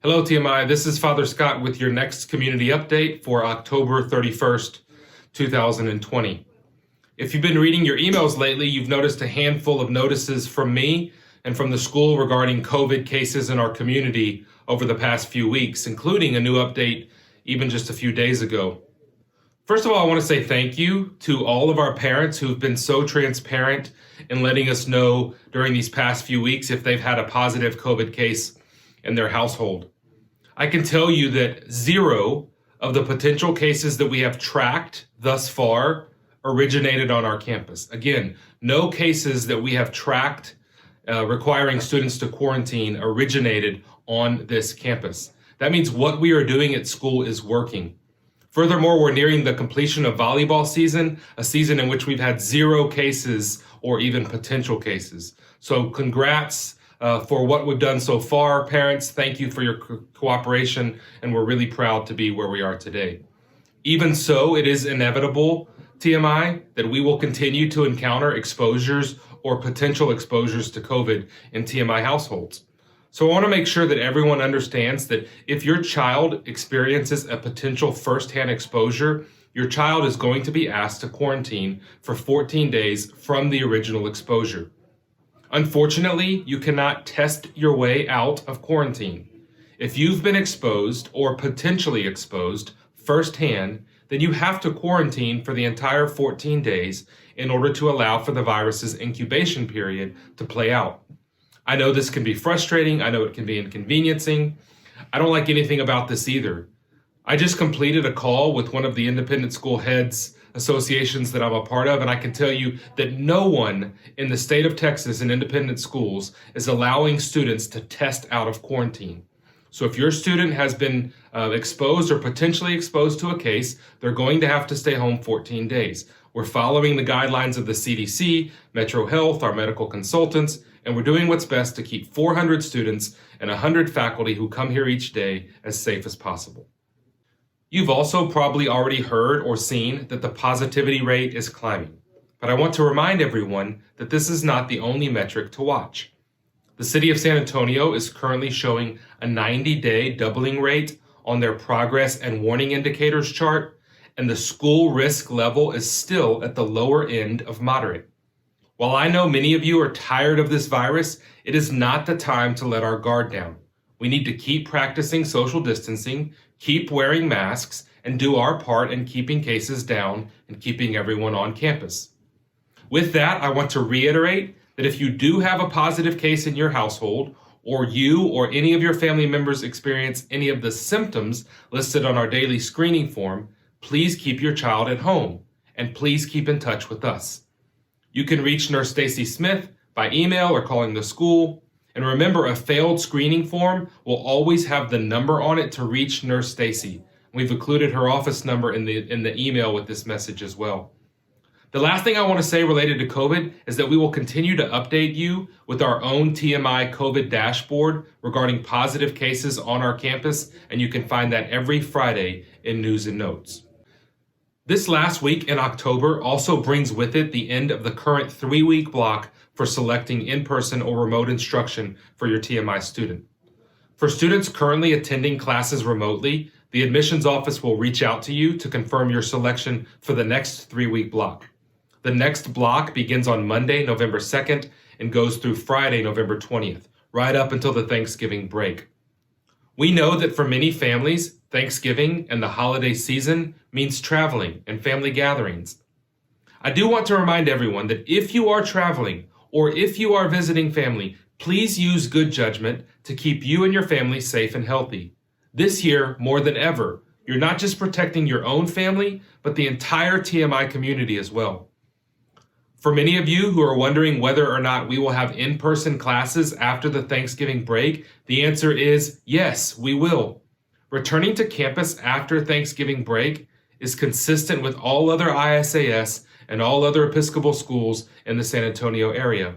Hello, TMI. This is Father Scott with your next community update for October 31st, 2020. If you've been reading your emails lately, you've noticed a handful of notices from me and from the school regarding COVID cases in our community over the past few weeks, including a new update even just a few days ago. First of all, I want to say thank you to all of our parents who've been so transparent in letting us know during these past few weeks if they've had a positive COVID case in their household. I can tell you that 0 of the potential cases that we have tracked thus far originated on our campus. Again, no cases that we have tracked requiring students to quarantine originated on this campus. That means what we are doing at school is working. Furthermore, we're nearing the completion of volleyball season, a season in which we've had 0 cases or even potential cases. So congrats for what we've done so far. Parents, thank you for your cooperation, and we're really proud to be where we are today. Even so, it is inevitable, TMI, that we will continue to encounter exposures or potential exposures to COVID in TMI households. So I want to make sure that everyone understands that if your child experiences a potential firsthand exposure, your child is going to be asked to quarantine for 14 days from the original exposure. Unfortunately, you cannot test your way out of quarantine. If you've been exposed or potentially exposed firsthand, then you have to quarantine for the entire 14 days in order to allow for the virus's incubation period to play out. I know this can be frustrating. I know it can be inconveniencing. I don't like anything about this either. I just completed a call with one of the independent school heads associations that I'm a part of, and I can tell you that no one in the state of Texas in independent schools is allowing students to test out of quarantine. So if your student has been exposed or potentially exposed to a case, they're going to have to stay home 14 days. We're following the guidelines of the CDC, Metro Health, our medical consultants, and we're doing what's best to keep 400 students and 100 faculty who come here each day as safe as possible. You've also probably already heard or seen that the positivity rate is climbing, but I want to remind everyone that this is not the only metric to watch. The city of San Antonio is currently showing a 90-day doubling rate on their progress and warning indicators chart, and the school risk level is still at the lower end of moderate. While I know many of you are tired of this virus, it is not the time to let our guard down. We need to keep practicing social distancing, keep wearing masks, and do our part in keeping cases down and keeping everyone on campus. With that, I want to reiterate that if you do have a positive case in your household, or you or any of your family members experience any of the symptoms listed on our daily screening form, please keep your child at home, and please keep in touch with us. You can reach Nurse Stacy Smith by email or calling the school. And remember, a failed screening form will always have the number on it to reach Nurse Stacy. We've included her office number in the email with this message as well. The last thing I want to say related to COVID is that we will continue to update you with our own TMI COVID dashboard regarding positive cases on our campus, and you can find that every Friday in News and Notes. This last week in October also brings with it the end of the current 3-week block for selecting in-person or remote instruction for your TMI student. For students currently attending classes remotely, the admissions office will reach out to you to confirm your selection for the next 3-week block. The next block begins on Monday, November 2nd, and goes through Friday, November 20th, right up until the Thanksgiving break. We know that for many families, Thanksgiving and the holiday season means traveling and family gatherings. I do want to remind everyone that if you are traveling or if you are visiting family, please use good judgment to keep you and your family safe and healthy. This year, more than ever, you're not just protecting your own family, but the entire TMI community as well. For many of you who are wondering whether or not we will have in-person classes after the Thanksgiving break, the answer is yes, we will. Returning to campus after Thanksgiving break is consistent with all other ISAS and all other Episcopal schools in the San Antonio area.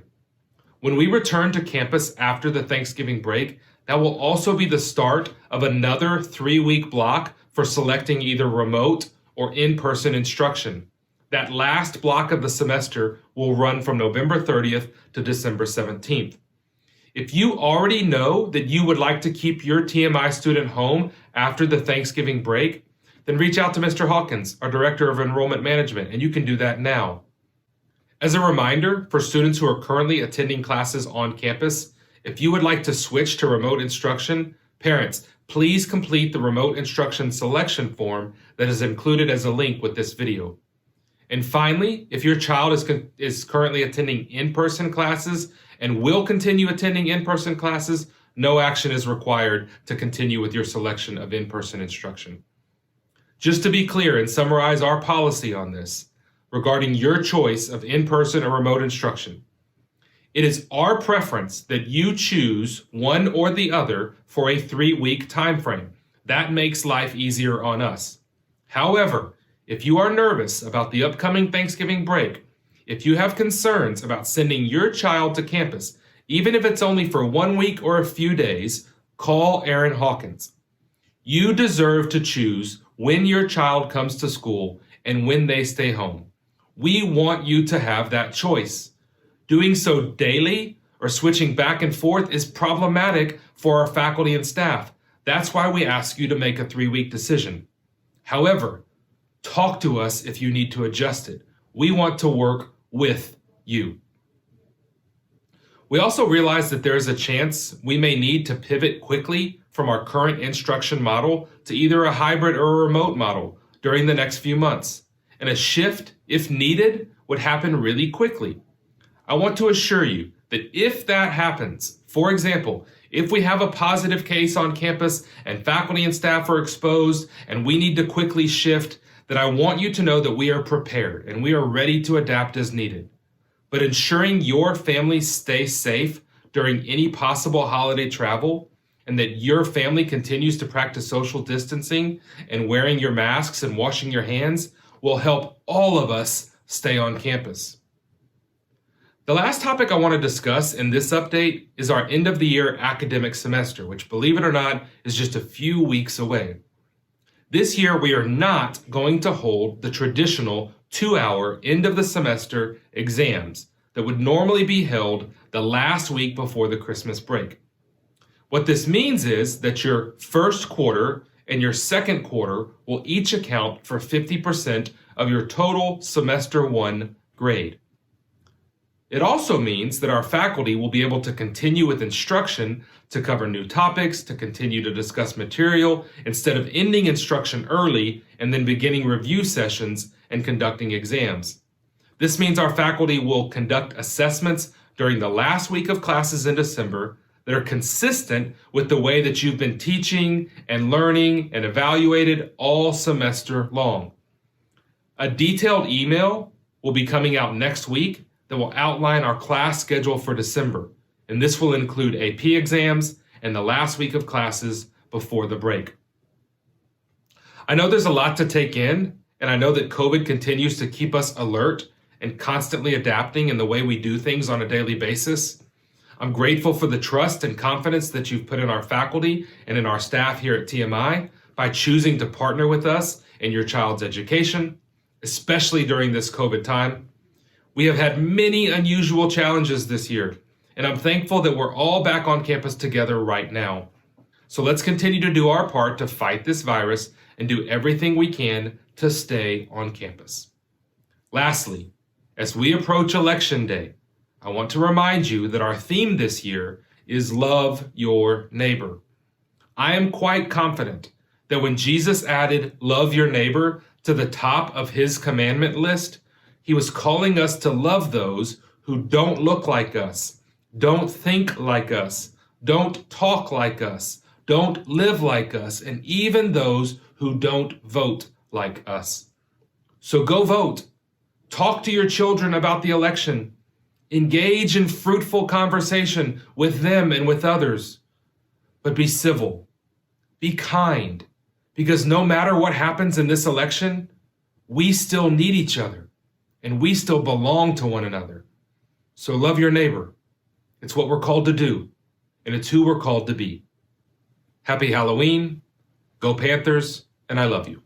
When we return to campus after the Thanksgiving break, that will also be the start of another 3-week block for selecting either remote or in-person instruction. That last block of the semester will run from November 30th to December 17th. If you already know that you would like to keep your TMI student home after the Thanksgiving break, then reach out to Mr. Hawkins, our Director of Enrollment Management, and you can do that now. As a reminder, for students who are currently attending classes on campus, if you would like to switch to remote instruction, parents, please complete the remote instruction selection form that is included as a link with this video. And finally, if your child is currently attending in-person classes and will continue attending in-person classes, no action is required to continue with your selection of in-person instruction. Just to be clear and summarize our policy on this, regarding your choice of in-person or remote instruction, it is our preference that you choose one or the other for a 3-week time frame. That makes life easier on us. However, if you are nervous about the upcoming Thanksgiving break, if you have concerns about sending your child to campus, even if it's only for 1 week or a few days, call Aaron Hawkins. You deserve to choose when your child comes to school and when they stay home. We want you to have that choice. Doing so daily or switching back and forth is problematic for our faculty and staff. That's why we ask you to make a 3-week decision. However, talk to us if you need to adjust it. We want to work with you. We also realize that there is a chance we may need to pivot quickly from our current instruction model to either a hybrid or a remote model during the next few months. And a shift, if needed, would happen really quickly. I want to assure you that if that happens, for example, if we have a positive case on campus and faculty and staff are exposed and we need to quickly shift, that I want you to know that we are prepared and we are ready to adapt as needed. But ensuring your family stays safe during any possible holiday travel and that your family continues to practice social distancing and wearing your masks and washing your hands will help all of us stay on campus. The last topic I want to discuss in this update is our end of the year academic semester, which, believe it or not, is just a few weeks away. This year, we are not going to hold the traditional 2-hour end of the semester exams that would normally be held the last week before the Christmas break. What this means is that your first quarter and your second quarter will each account for 50% of your total semester 1 grade. It also means that our faculty will be able to continue with instruction to cover new topics, to continue to discuss material, instead of ending instruction early and then beginning review sessions and conducting exams. This means our faculty will conduct assessments during the last week of classes in December that are consistent with the way that you've been teaching and learning and evaluated all semester long. A detailed email will be coming out next week that will outline our class schedule for December, and this will include AP exams and the last week of classes before the break. I know there's a lot to take in, and I know that COVID continues to keep us alert and constantly adapting in the way we do things on a daily basis. I'm grateful for the trust and confidence that you've put in our faculty and in our staff here at TMI by choosing to partner with us in your child's education, especially during this COVID time. We have had many unusual challenges this year, and I'm thankful that we're all back on campus together right now. So let's continue to do our part to fight this virus and do everything we can to stay on campus. Lastly, as we approach Election Day, I want to remind you that our theme this year is Love Your Neighbor. I am quite confident that when Jesus added love your neighbor to the top of his commandment list, he was calling us to love those who don't look like us, don't think like us, don't talk like us, don't live like us, and even those who don't vote like us. So go vote. Talk to your children about the election. Engage in fruitful conversation with them and with others. But be civil. Be kind. Because no matter what happens in this election, we still need each other. And we still belong to one another. So love your neighbor. It's what we're called to do, and it's who we're called to be. Happy Halloween, go Panthers, and I love you.